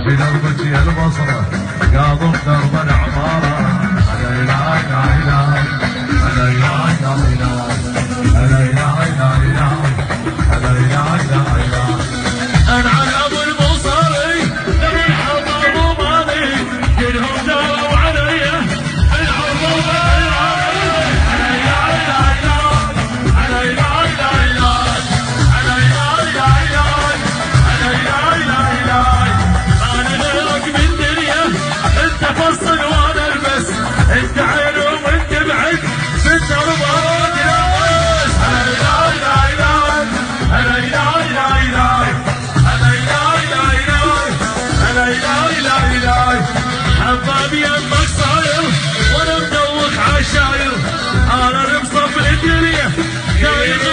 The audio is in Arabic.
في دربك يا البصرة قاضم درب العمارة. لا اله الا الله، لا اله الا الله، لا اله الا الله، لا اله الا الله. انا على ابو البصري نبي الحضر وماضي كلهم داروا علي العرض والعرض. لا اله الا الله، لا اله الا الله، لا اله الا الله، لا اله الا الله. انا غيرك من دنيا، انت فصل وانا البس، انت عين وانت بعد في الدرب راس. لا اله الا الله، لا اله الا الله، لا اله الا الله، لا اله الا الله. حبابي يمك صاير وانا مدوخ عشاير، انا المصف الدنيا دايق